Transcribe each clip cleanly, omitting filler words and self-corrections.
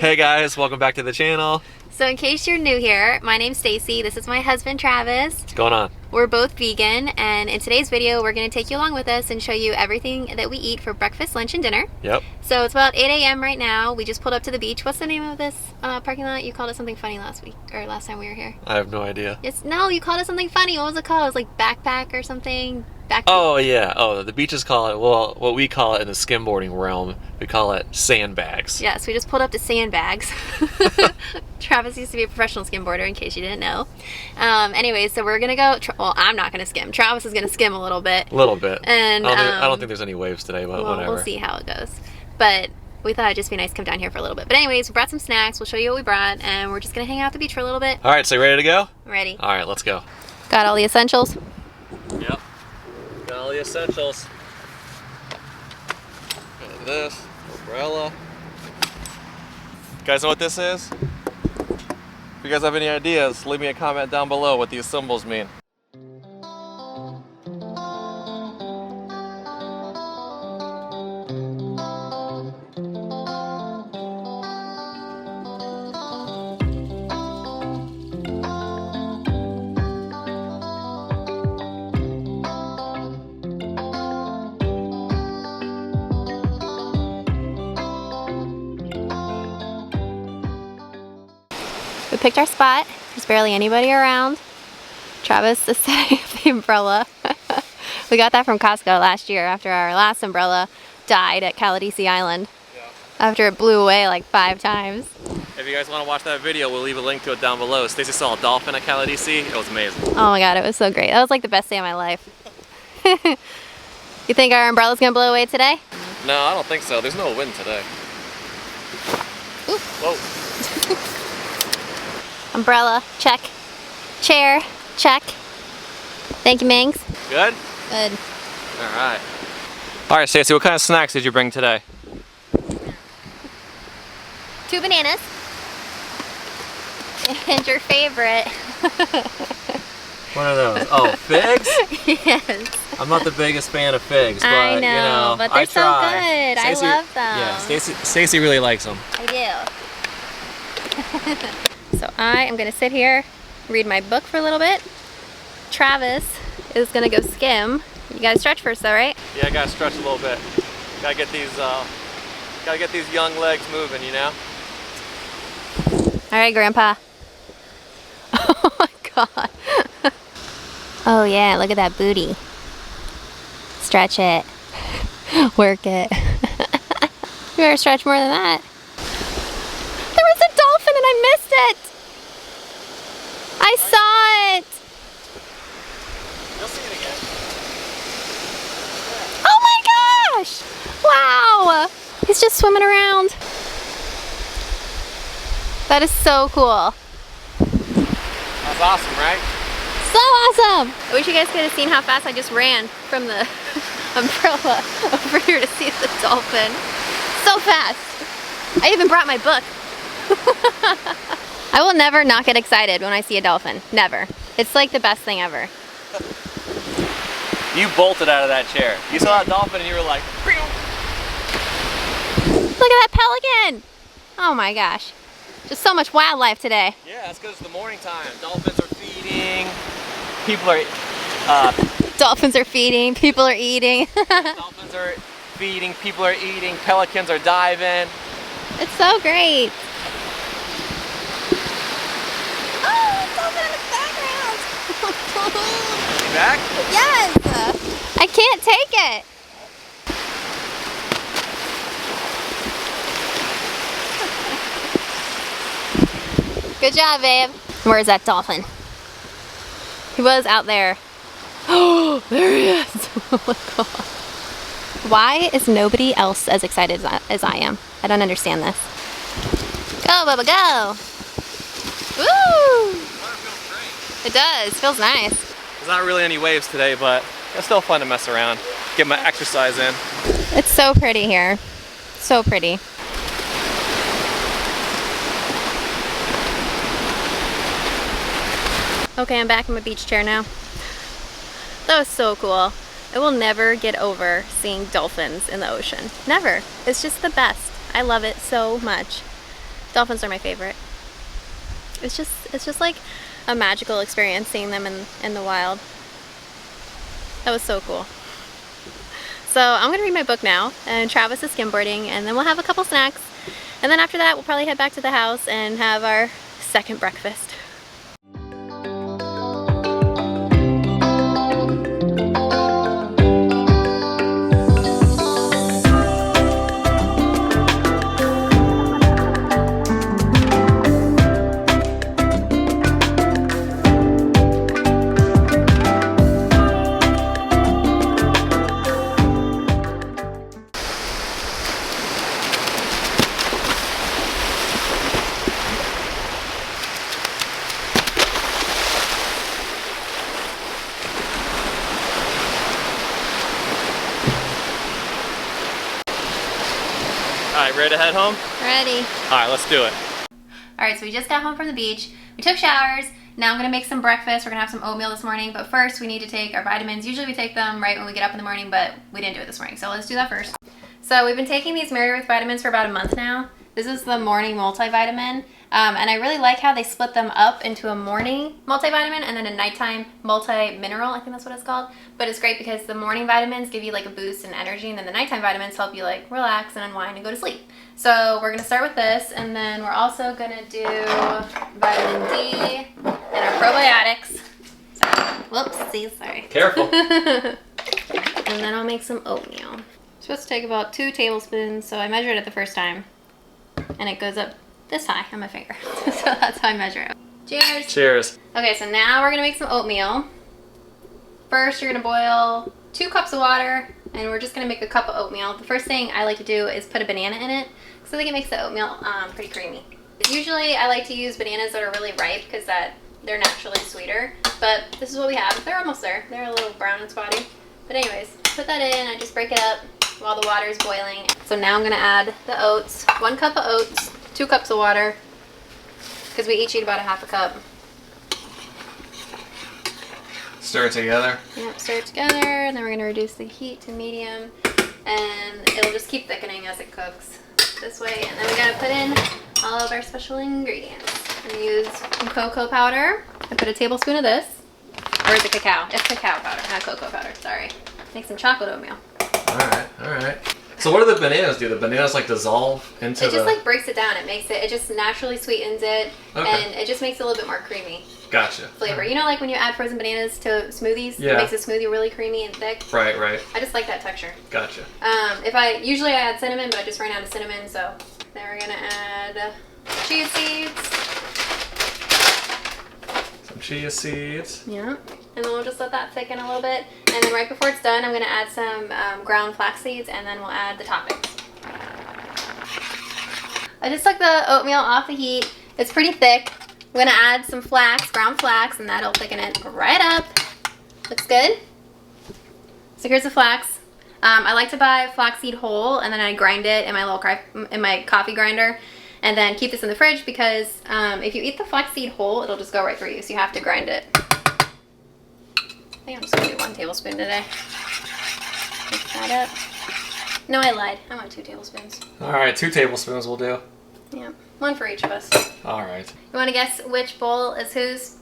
Hey guys, welcome back to the channel. So in case you're new here, my name's Stacy. This is my husband Travis. What's going on? We're both vegan, and in today's video we're going to take you along with us and show you everything that we eat for breakfast, lunch, and dinner. Yep. So it's about 8 a.m. right now. We just pulled up to the beach. What's the name of this parking lot? You called it something funny last week, or last time we were here. I have no idea. No, you called it something funny. What was it called? It was like backpack or something. Oh yeah. Oh, the beaches call it, well, what we call it in the skimboarding realm, we call it sandbags. Yes, we just pulled up to sandbags. Travis used to be a professional skimboarder, in case you didn't know. Anyways, so we're gonna go. Well, I'm not gonna skim. Travis is gonna skim a little bit. A little bit. And I don't think there's any waves today, but whatever. We'll see how it goes. But we thought it'd just be nice to come down here for a little bit. But anyways, we brought some snacks. We'll show you what we brought, and we're just gonna hang out at the beach for a little bit. All right, so you ready to go? Ready. All right, let's go. Got all the essentials? Yep. Got all the essentials. Got this umbrella. You guys know what this is? If you guys have any ideas, leave me a comment down below what these symbols mean. We picked our spot. There's barely anybody around. Travis is setting up the umbrella. We got that from Costco last year after our last umbrella died at Caladesi Island. Yeah. After it blew away like 5 times. If you guys want to watch that video, we'll leave a link to it down below. Stacy saw a dolphin at Caladesi. It was amazing. Oh my god, it was so great. That was like the best day of my life. You think our umbrella's gonna blow away today? No, I don't think so. There's no wind today. Ooh. Whoa. Umbrella, check. Chair, check. Thank you, Mings. Good? Good. Alright. Alright, Stacey, what kind of snacks did you bring today? 2 bananas. And your favorite. What are those? Oh, figs? Yes. I'm not the biggest fan of figs, but I know, you know, but they're I so try. good. Stacey, I love them. Yeah, Stacey really likes them. I do. So I am gonna sit here, read my book for a little bit. Travis is gonna go skim. You gotta stretch first though, right? Yeah, I gotta stretch a little bit. Gotta get these young legs moving, you know? All right, Grandpa. Oh my God. Oh yeah, look at that booty. Stretch it. Work it. You better stretch more than that. There was a dolphin and I missed it. I saw it. You'll see it again. Oh my gosh. Wow. He's just swimming around. That is so cool. That's awesome, right? So awesome. I wish you guys could have seen how fast I just ran from the umbrella over here to see the dolphin. So fast. I even brought my book. I will never not get excited when I see a dolphin. Never. It's like the best thing ever. You bolted out of that chair. You saw that dolphin and you were like, look at that pelican. Oh my gosh. Just so much wildlife today. yeah, that's because it's the morning time. Dolphins are feeding. People are, Dolphins are feeding, people are eating. dolphins are feeding, people are eating, pelicans are diving. It's so great. Oh, dolphin in the background. You back? Yes. I can't take it. Good job, babe. Where's that dolphin? He was out there. Oh, there he is. Oh my God. Why is nobody else as excited as I am? I don't understand this. Go, Bubba, go. Woo! Water feels great. It does. Feels nice. There's not really any waves today, but it's still fun to mess around. Get my exercise in. It's so pretty here. So pretty. Okay, I'm back in my beach chair now. That was so cool. I will never get over seeing dolphins in the ocean. Never. It's just the best. I love it so much. Dolphins are my favorite. It's just like a magical experience seeing them in the wild. That was so cool. So I'm gonna read my book now, and Travis is skimboarding, and then we'll have a couple snacks. And then after that, we'll probably head back to the house and have our second breakfast. Alright, ready to head home? Ready. Alright, let's do it. Alright, so we just got home from the beach. We took showers. Now I'm gonna make some breakfast. We're gonna have some oatmeal this morning, but first we need to take our vitamins. Usually we take them right when we get up in the morning, but we didn't do it this morning, so let's do that first. So we've been taking these Mary Ruth vitamins for about a month now. This is the morning multivitamin, and I really like how they split them up into a morning multivitamin and then a nighttime multi-mineral. I think that's what it's called. But it's great because the morning vitamins give you like a boost and energy, and then the nighttime vitamins help you like relax and unwind and go to sleep. So we're gonna start with this, and then we're also gonna do vitamin D and our probiotics. Sorry. Whoopsie, sorry. Careful. And then I'll make some oatmeal. It's supposed to take about 2 tablespoons, so I measured it the first time. And it goes up this high on my finger. So that's how I measure it. Cheers. Cheers. Okay, so now we're gonna make some oatmeal. First, you're gonna boil 2 cups of water, and we're just gonna make a cup of oatmeal. The first thing I like to do is put a banana in it, because I think it makes the oatmeal pretty creamy. Usually I like to use bananas that are really ripe, because they're naturally sweeter. But this is what we have. They're almost there. They're a little brown and spotty. But anyways, put that in, I just break it up while the water is boiling. So now I'm gonna add the oats. 1 cup of oats, 2 cups of water, because we each eat about a half a cup. Stir it together. Yep, stir it together, and then we're gonna reduce the heat to medium, and it'll just keep thickening as it cooks this way. And then we gotta put in all of our special ingredients. I'm gonna use some cocoa powder. I put a tablespoon of this, or is it cacao? It's cacao powder, not cocoa powder, sorry. Make some chocolate oatmeal. Alright, alright. So what do the bananas do? The bananas like dissolve into It just like breaks it down. It just naturally sweetens it, Okay. and it just makes it a little bit more creamy Gotcha. flavor. You know, like when you add frozen bananas to smoothies, Yeah. it makes the smoothie really creamy and thick. Right, right. I just like that texture. Gotcha. Usually I add cinnamon, but I just ran out of cinnamon, so then we're gonna add chia seeds. Some chia seeds. Yeah. And then we'll just let that thicken a little bit. And then right before it's done, I'm gonna add some ground flax seeds, and then we'll add the toppings. I just took the oatmeal off the heat. It's pretty thick. I'm gonna add some flax, ground flax, and that'll thicken it right up. Looks good. So here's the flax. I like to buy flaxseed whole, and then I grind it in my coffee grinder, and then keep this in the fridge because if you eat the flaxseed whole, it'll just go right through you. So you have to grind it. I think I'm just gonna do 1 tablespoon today. Mix that up. No, I lied. I want 2 tablespoons. Alright, 2 tablespoons will do. Yeah, 1 for each of us. Alright. You want to guess which bowl is whose?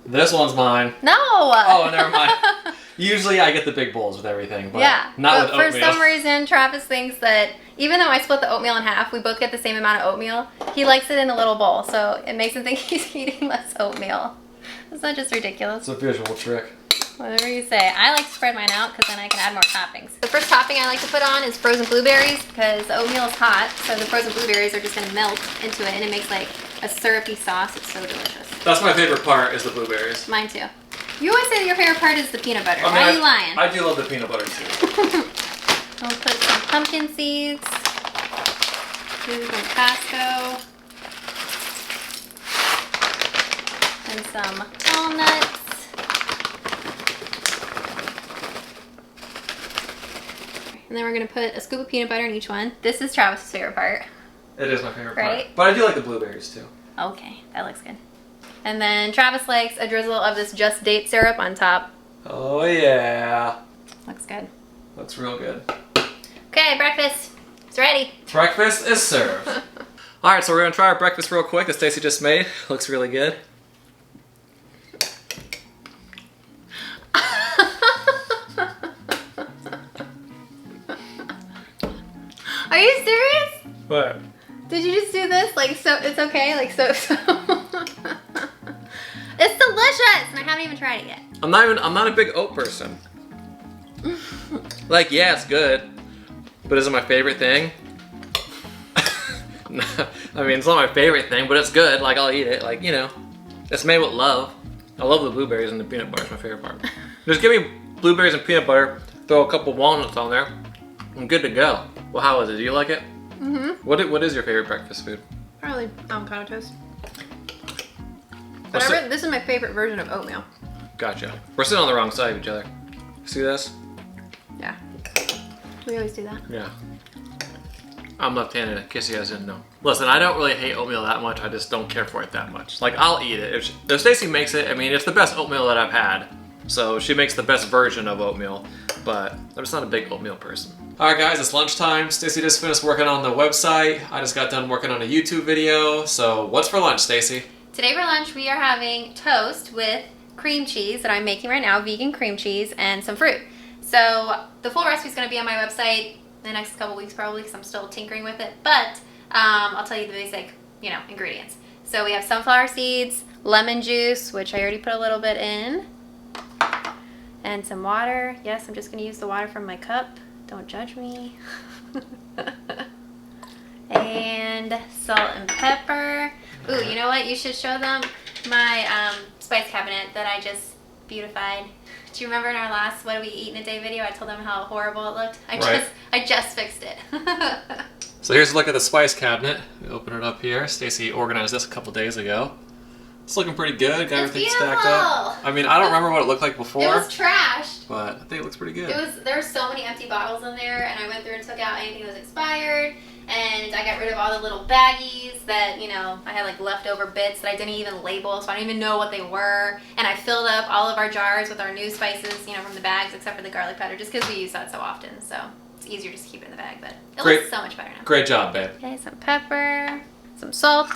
This one's mine. No! Oh, never mind. Usually I get the big bowls with everything, but yeah, not but with for oatmeal. some reason, Travis thinks that even though I split the oatmeal in half, we both get the same amount of oatmeal. He likes it in a little bowl, so it makes him think he's eating less oatmeal. It's not just ridiculous. It's a visual trick. Whatever you say. I like to spread mine out because then I can add more toppings. The first topping I like to put on is frozen blueberries because the oatmeal is hot, so the frozen blueberries are just going to melt into it, and it makes like a syrupy sauce. It's so delicious. That's my favorite part is the blueberries. Mine too. You always say that your favorite part is the peanut butter. I mean, Why are you lying? I do love the peanut butter too. We'll put some pumpkin seeds. These are from Costco. And some walnuts. And then we're going to put a scoop of peanut butter in each one. This is Travis' favorite part. It is my favorite Right? part. But I do like the blueberries too. Okay, that looks good. And then Travis likes a drizzle of this Just Date syrup on top. Oh yeah. Looks good. Looks real good. Okay, breakfast. It's ready. Breakfast is served. All right, so we're gonna try our breakfast real quick that Stacy just made. Looks really good. Are you serious? What? Did you just do this? Like, so it's okay? Like, so. It's delicious, and I haven't even tried it yet. I'm not a big oat person. Like, yeah, it's good, but is it my favorite thing? I mean, it's not my favorite thing, but it's good. Like, I'll eat it. Like, you know, it's made with love. I love the blueberries and the peanut butter. It's my favorite part. Just give me blueberries and peanut butter, throw a couple walnuts on there, I'm good to go. Well, how is it? Do you like it? Mm-hmm. What is your favorite breakfast food? Probably avocado toast. But this is my favorite version of oatmeal. Gotcha. We're sitting on the wrong side of each other. See this? Yeah. We always do that. Yeah. I'm left-handed, in case you guys didn't know. Listen, I don't really hate oatmeal that much. I just don't care for it that much. Like, I'll eat it. If Stacy makes it, I mean, it's the best oatmeal that I've had. So she makes the best version of oatmeal, but I'm just not a big oatmeal person. All right, guys, it's lunchtime. Stacy just finished working on the website. I just got done working on a YouTube video. So what's for lunch, Stacy? Today for lunch, we are having toast with cream cheese that I'm making right now, vegan cream cheese, and some fruit. So the full recipe is going to be on my website the next couple weeks probably, because I'm still tinkering with it. But I'll tell you the basic, ingredients. So we have sunflower seeds, lemon juice, which I already put a little bit in, and some water. Yes, I'm just going to use the water from my cup. Don't judge me. And salt and pepper. Ooh, you know what? You should show them my spice cabinet that I just beautified. Do you remember in our last What Do We Eat in a Day video, I told them how horrible it looked? I just fixed it. So here's a look at the spice cabinet. We open it up here. Stacy organized this a couple days ago. It's looking pretty good. Got everything stacked up. I mean, I don't remember what it looked like before. It was trashed. But I think it looks pretty good. There were so many empty bottles in there, and I went through and took out anything that was expired. And I got rid of all the little baggies that, I had like leftover bits that I didn't even label, so I don't even know what they were. And I filled up all of our jars with our new spices, from the bags, except for the garlic powder, just because we use that so often. So it's easier just to keep it in the bag, but it looks so much better now. Great job, babe. Okay, some pepper, some salt,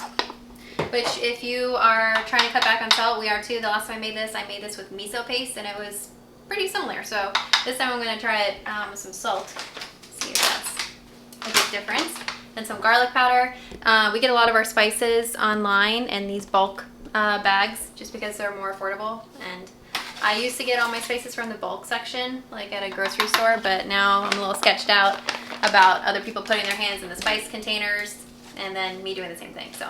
which if you are trying to cut back on salt, we are too. The last time I made this with miso paste, and it was pretty similar. So this time I'm going to try it with some salt, see if that's a big difference. Then some garlic powder. We get a lot of our spices online in these bulk bags just because they're more affordable. And I used to get all my spices from the bulk section, like at a grocery store, but now I'm a little sketched out about other people putting their hands in the spice containers and then me doing the same thing. So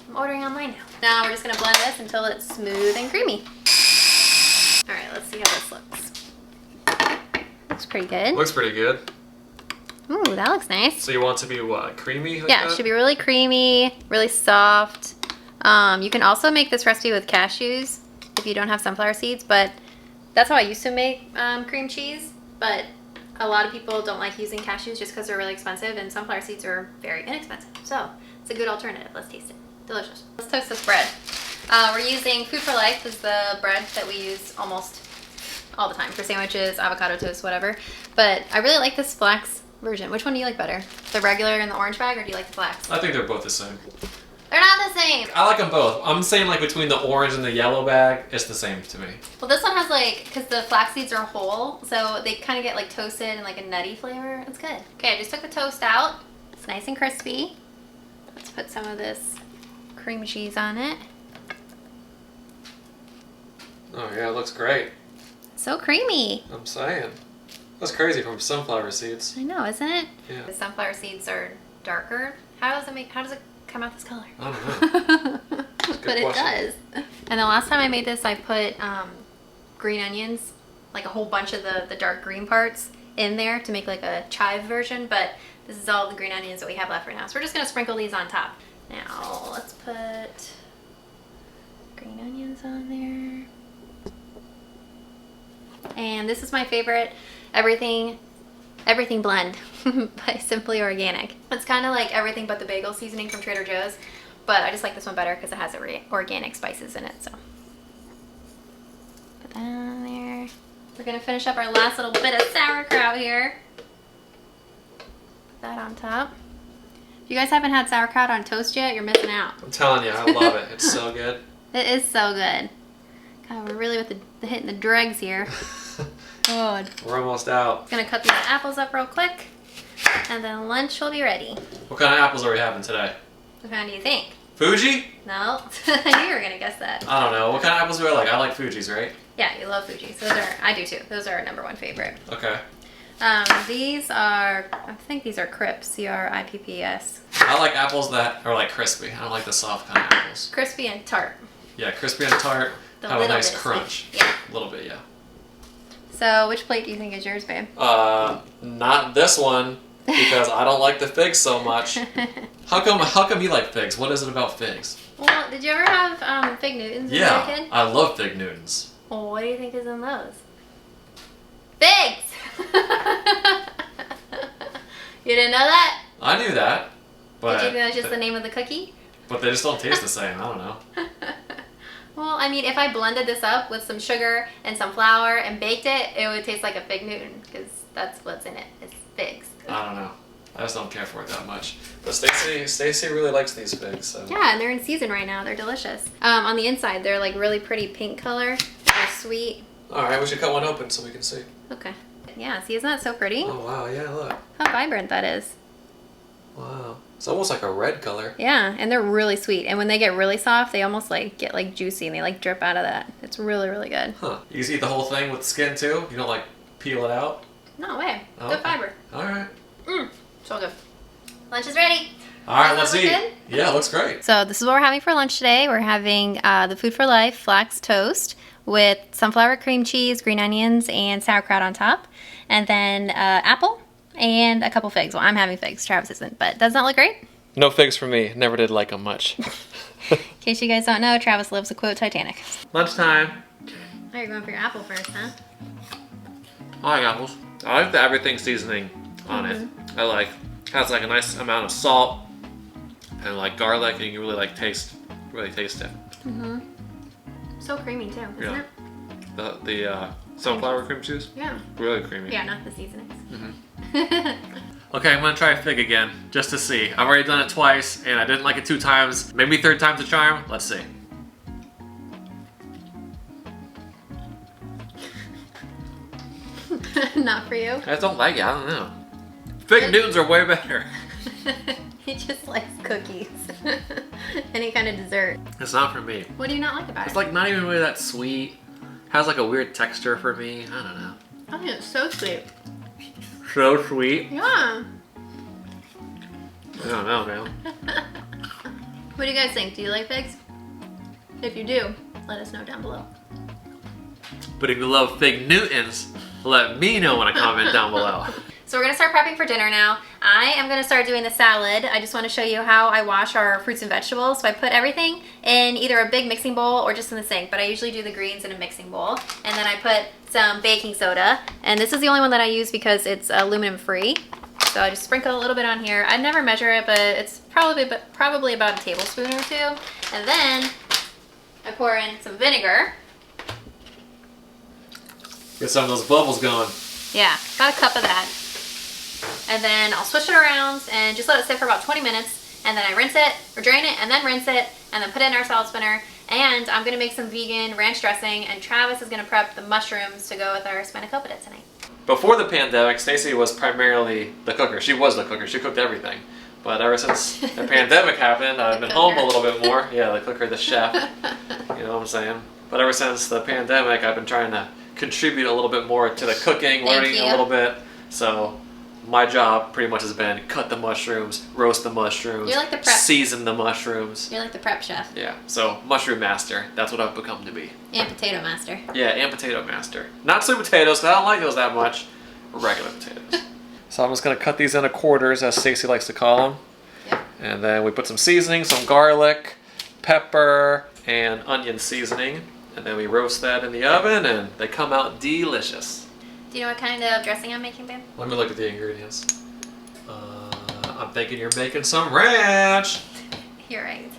I'm ordering online now. Now we're just gonna blend this until it's smooth and creamy. All right, let's see how this looks. Looks pretty good. Looks pretty good. Ooh, that looks nice. So you want it to be what, creamy? Like yeah, it should be really creamy, really soft. You can also make this recipe with cashews if you don't have sunflower seeds, but that's how I used to make cream cheese. But a lot of people don't like using cashews just because they're really expensive, and sunflower seeds are very inexpensive. So it's a good alternative. Let's taste it. Delicious. Let's toast this bread. We're using Food for Life is the bread that we use almost all the time for sandwiches, avocado toast, whatever. But I really like this flax version. Which one do you like better? The regular in the orange bag, or do you like the flax? I think they're both the same. They're not the same. I like them both. I'm saying like between the orange and the yellow bag, it's the same to me. Well, this one has because the flax seeds are whole, so they kind of get like toasted and like a nutty flavor. It's good. Okay, I just took the toast out. It's nice and crispy. Let's put some of this cream cheese on it. Oh yeah, it looks great. So creamy. I'm saying. That's crazy from sunflower seeds. I know, isn't it? Yeah. The sunflower seeds are darker. How does it come out this color? I don't know. But it does. And the last time I made this, I put green onions, like a whole bunch of the dark green parts in there to make like a chive version, but this is all the green onions that we have left for now. So we're just gonna sprinkle these on top. Now let's put green onions on there. And this is my favorite everything blend by Simply Organic. It's kind of like everything but the bagel seasoning from Trader Joe's, but I just like this one better because it has organic spices in it. So put that on there. We're gonna finish up our last little bit of sauerkraut here. Put that on top. If you guys haven't had sauerkraut on toast yet, you're missing out. I'm telling you, I love it. It's so good. It is so good. God, we're really with the hitting the dregs here. God. We're almost out. Gonna cut these apples up real quick, and then lunch will be ready. What kind of apples are we having today? What kind do you think? Fuji? No, I knew you were gonna guess that. I don't know. What kind of apples do I like? I like Fuji's, right? Yeah, you love Fuji's. I do too. Those are our #1 favorite. Okay. These are, I think these are Crips, C-R-I-P-P-S. I like apples that are like crispy. I don't like the soft kind of apples. Crispy and tart. Yeah, crispy and tart. Have a nice crunch. Yeah. A little bit, yeah. So, which plate do you think is yours, babe? Not this one, because I don't like the figs so much. How come you like figs? What is it about figs? Well, did you ever have fig Newtons when you were a kid? I love fig Newtons. Well, what do you think is in those? Figs! You didn't know that? I knew that. But Did you think that was just the name of the cookie? But they just don't taste the same. I don't know. Well, I mean, if I blended this up with some sugar and some flour and baked it, it would taste like a fig Newton, because that's what's in it. It's figs. I don't know. I just don't care for it that much. But Stacy really likes these figs, so. Yeah, and they're in season right now. They're delicious. On the inside, they're like really pretty pink color. They're sweet. All right, we should cut one open so we can see. Okay. Yeah, see, isn't that so pretty? Oh, wow, yeah, look. How vibrant that is. Wow. It's almost like a red color. Yeah, and they're really sweet. And when they get really soft, they almost like get like juicy and they like drip out of that. It's really, really good. Huh. You just eat the whole thing with skin too? You don't like peel it out? No way. Oh, Good okay. fiber. All right. So good. Lunch is ready. All right, Does let's that eat. look good? Yeah, it looks great. So this is what we're having for lunch today. We're having the Food for Life flax toast with sunflower cream cheese, green onions, and sauerkraut on top. And then apple and a couple figs. Well, I'm having figs. Travis isn't. But doesn't that look great? No figs for me. Never did like them much. In case you guys don't know, Travis loves to quote Titanic. Lunchtime. Oh, you're going for your apple first, huh? I like apples. I like the everything seasoning on it. I like, has like a nice amount of salt and like garlic, and you can really taste it. So creamy too, isn't Yeah. it? The sunflower cream cheese, Yeah. really creamy. Yeah, not the seasonings. Okay, I'm gonna try fig again, just to see. I've already done it twice, and I didn't like it 2 times. Maybe 3rd time's a charm. Let's see. Not for you. I just don't like it. I don't know. Fig Newtons are way better. He just likes cookies. Any kind of dessert. It's not for me. What do you not like about it? It's like not even really that sweet. Has like a weird texture for me. I don't know. I think it's so sweet. So sweet. Yeah. I don't know, man. What do you guys think? Do you like figs? If you do, let us know down below. But if you love Fig Newtons, let me know in a comment down below. So we're gonna start prepping for dinner now. I am gonna start doing the salad. I just wanna show you how I wash our fruits and vegetables. So I put everything in either a big mixing bowl or just in the sink, but I usually do the greens in a mixing bowl. And then I put some baking soda. And this is the only one that I use because it's aluminum free. So I just sprinkle a little bit on here. I never measure it, but it's probably about a tablespoon or 2. And then I pour in some vinegar. Get some of those bubbles going. Yeah, about a cup of that. And then I'll swish it around and just let it sit for about 20 minutes. And then I rinse it, or drain it, and then rinse it, and then put it in our salad spinner. And I'm gonna make some vegan ranch dressing, and Travis is gonna prep the mushrooms to go with our spanakopita tonight. Before the pandemic, Stacy was primarily the cooker. She was the cooker. She cooked everything. But ever since the pandemic happened, I've been home a little bit more. Yeah, the cooker, the chef. You know what I'm saying? But ever since the pandemic, I've been trying to contribute a little bit more to the cooking, learning a little bit. So my job pretty much has been cut the mushrooms, roast the mushrooms, You're like the prep. season the mushrooms. You're like the prep chef. Yeah, so mushroom master. That's what I've become to be. And potato master. Yeah, and potato master. Not sweet potatoes, 'cause I don't like those that much. Regular potatoes. So I'm just gonna cut these into quarters, as Stacy likes to call them. Yep. And then we put some seasoning, some garlic, pepper, and onion seasoning. And then we roast that in the oven, and they come out delicious. Do you know what kind of dressing I'm making, babe? Let me look at the ingredients. I'm thinking you're making some ranch. You're right.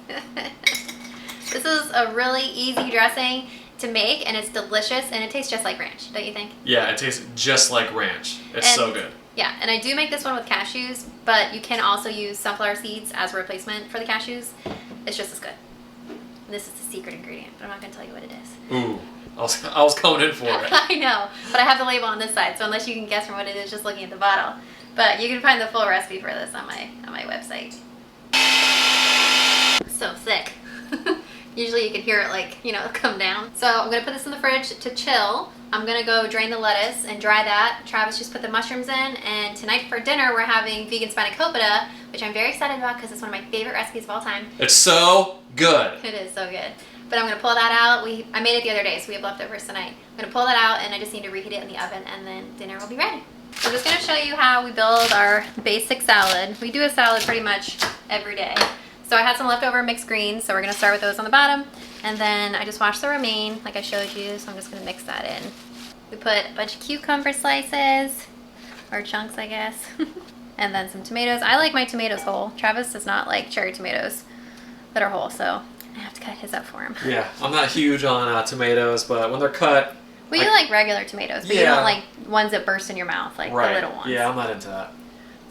This is a really easy dressing to make, and it's delicious, and it tastes just like ranch, don't you think? Yeah, it tastes just like ranch. It's so good. Yeah, and I do make this one with cashews, but you can also use sunflower seeds as a replacement for the cashews. It's just as good. This is the secret ingredient, but I'm not going to tell you what it is. Ooh, I was coming in for it. I know, but I have the label on this side, so unless you can guess from what it is just looking at the bottle. But you can find the full recipe for this on my website. So thick. Usually you can hear it like, you know, come down. So I'm gonna put this in the fridge to chill. I'm gonna go drain the lettuce and dry that. Travis just put the mushrooms in, and tonight for dinner we're having vegan spanakopita, which I'm very excited about because it's one of my favorite recipes of all time. It's so good. It is so good. But I'm gonna pull that out. I made it the other day, so we have leftovers tonight. I'm gonna pull that out, and I just need to reheat it in the oven, and then dinner will be ready. I'm just gonna show you how we build our basic salad. We do a salad pretty much every day. So I had some leftover mixed greens, so we're gonna start with those on the bottom. And then I just washed the romaine, like I showed you, so I'm just gonna mix that in. We put a bunch of cucumber slices, or chunks, I guess. And then some tomatoes. I like my tomatoes whole. Travis does not like cherry tomatoes that are whole, so I have to cut his up for him. Yeah, I'm not huge on tomatoes, but when they're cut... Well, you like regular tomatoes, but you don't like ones that burst in your mouth, like the little ones. Yeah, I'm not into that.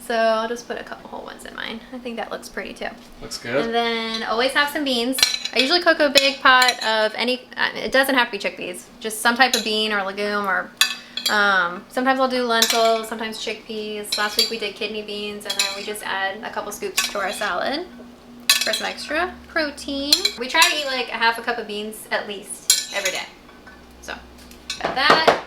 So I'll just put a couple whole ones in mine. I think that looks pretty too. Looks good. And then always have some beans. I usually cook a big pot of any, it doesn't have to be chickpeas, just some type of bean or legume, or sometimes I'll do lentils, sometimes chickpeas. Last week we did kidney beans, and then we just add a couple scoops to our salad for some extra protein. We try to eat like a half a cup of beans at least every day. So got that.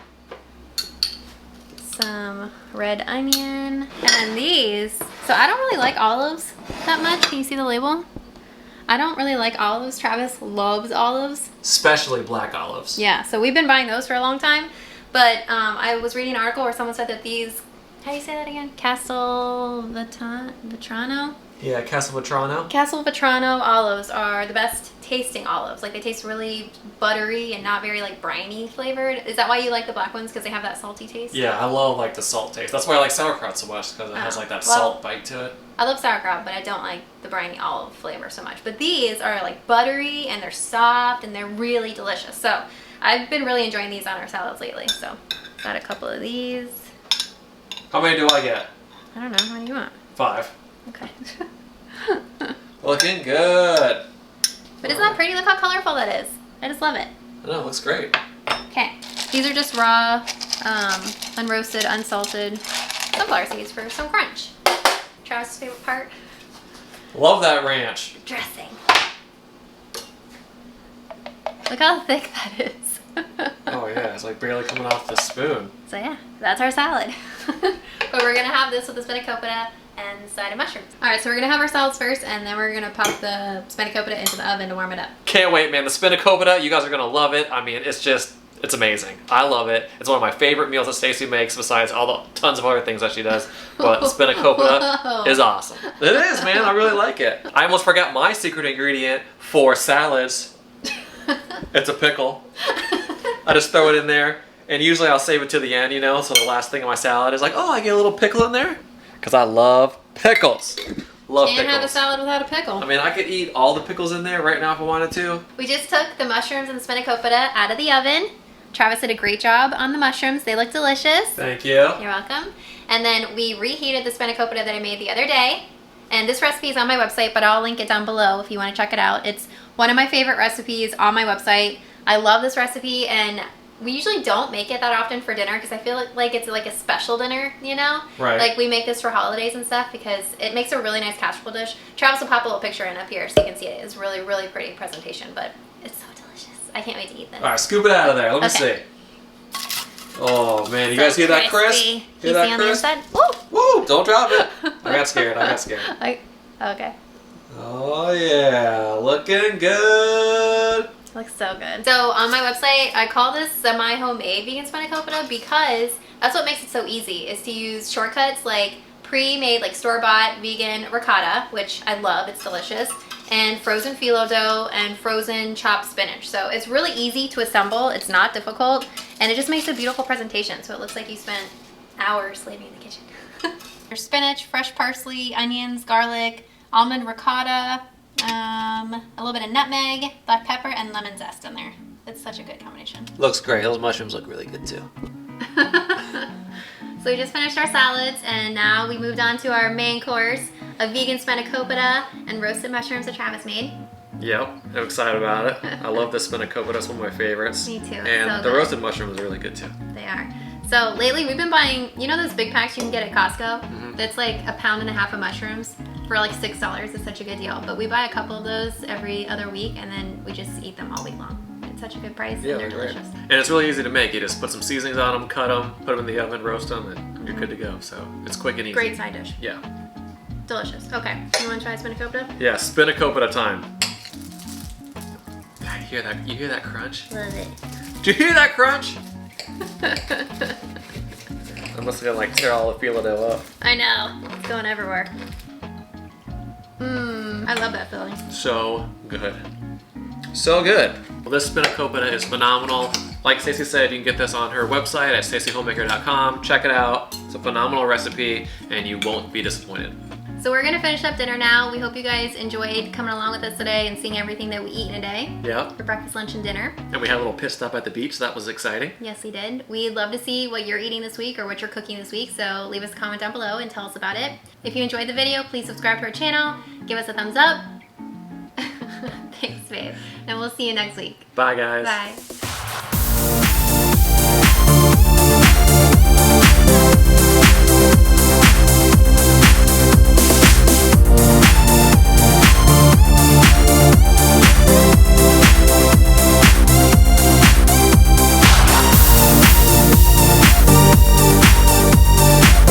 Some red onion, and then these. So I don't really like olives that much. Can you see the label? I don't really like olives. Travis loves olives. Especially black olives. Yeah, so we've been buying those for a long time. But I was reading an article where someone said that these, how do you say that again? Castelvetrano? Yeah, Castelvetrano. Castelvetrano olives are the best tasting olives. Like, they taste really buttery and not very like briny flavored. Is that why you like the black ones? Because they have that salty taste? Yeah, I love like the salt taste. That's why I like sauerkraut so much, because it has like that salt bite to it. I love sauerkraut, but I don't like the briny olive flavor so much. But these are like buttery, and they're soft, and they're really delicious. So I've been really enjoying these on our salads lately. So got a couple of these. How many do I get? I don't know. How many do you want? 5. Okay. Looking good. But isn't that pretty? Look how colorful that is. I just love it. I know, it looks great. Okay. These are just raw, unroasted, unsalted sunflower seeds for some crunch. Travis' favorite part? Love that ranch. Dressing. Look how thick that is. Oh yeah, it's like barely coming off the spoon. So yeah, that's our salad. But we're gonna have this with the spanakopita and side of mushrooms. All right, so we're gonna have our salads first, and then we're gonna pop the spanakopita into the oven to warm it up. Can't wait, man. The spanakopita, you guys are gonna love it. I mean, it's amazing. I love it. It's one of my favorite meals that Stacy makes, besides all the tons of other things that she does. But spanakopita is awesome. It is, man. I really like it. I almost forgot my secret ingredient for salads. It's a pickle. I just throw it in there, and usually I'll save it to the end, you know, so the last thing in my salad is like, oh, I get a little pickle in there, because I love pickles. Love Can't pickles. have a salad without a pickle. I mean, I could eat all the pickles in there right now if I wanted to. We just took the mushrooms and the spanakopita out of the oven. Travis did a great job on the mushrooms. They look delicious. Thank you. You're welcome. And then we reheated the spanakopita that I made the other day. And this recipe is on my website, but I'll link it down below if you want to check it out. It's one of my favorite recipes on my website. I love this recipe, and we usually don't make it that often for dinner because I feel like it's like a special dinner, you know? Right. Like, we make this for holidays and stuff because it makes a really nice casserole dish. Travis will pop a little picture in up here so you can see it. It's really, really pretty presentation, but it's so delicious. I can't wait to eat this. All right, scoop it out of there. Let me see. Oh, man. You guys hear that, Chris? Crispy. Hear that, Chris? Woo! Woo! Don't drop it. I got scared. Okay. Oh, yeah. Looking good. Looks so good. So on my website, I call this semi-homemade vegan spanakopita because that's what makes it so easy, is to use shortcuts like pre-made, like store-bought vegan ricotta, which I love, it's delicious, and frozen phyllo dough and frozen chopped spinach. So it's really easy to assemble, it's not difficult, and it just makes a beautiful presentation. So it looks like you spent hours slaving in the kitchen. There's spinach, fresh parsley, onions, garlic, almond ricotta, a little bit of nutmeg, black pepper, and lemon zest in there. It's such a good combination. Looks great. Those mushrooms look really good too. So we just finished our salads and now we moved on to our main course, a vegan spanakopita and roasted mushrooms that Travis made. Yep, I'm excited about it. I love the spanakopita, it's one of my favorites. Me too. And so the good. roasted mushroom is really good too. They are. So lately we've been buying, you know those big packs you can get at Costco? Mm-hmm. That's like 1.5 pounds of mushrooms for like $6. It's such a good deal. But we buy a couple of those every other week and then we just eat them all week long. It's such a good price Yeah, and they're great. delicious. And it's really easy to make. You just put some seasonings on them, cut them, put them in the oven, roast them, and you're good to go. So it's quick and easy. Great side dish. Yeah. Delicious. Okay, you want to try spanakopita? Yeah, spanakopita time. You hear that? You hear that crunch? Love it. Do you hear that crunch? I'm just gonna like tear all the phyllo dough up. I know. It's going everywhere. Mmm, I love that filling. So good. So good. Well, this spanakopita is phenomenal. Like Stacey said, you can get this on her website at staceyhomemaker.com. Check it out. It's a phenomenal recipe and you won't be disappointed. So we're gonna finish up dinner now. We hope you guys enjoyed coming along with us today and seeing everything that we eat in a day Yep. for breakfast, lunch, and dinner. And we had a little pit stop at the beach. So that was exciting. Yes, we did. We'd love to see what you're eating this week or what you're cooking this week, so leave us a comment down below and tell us about it. If you enjoyed the video, please subscribe to our channel, give us a thumbs up. Thanks, babe. And we'll see you next week. Bye, guys. Bye.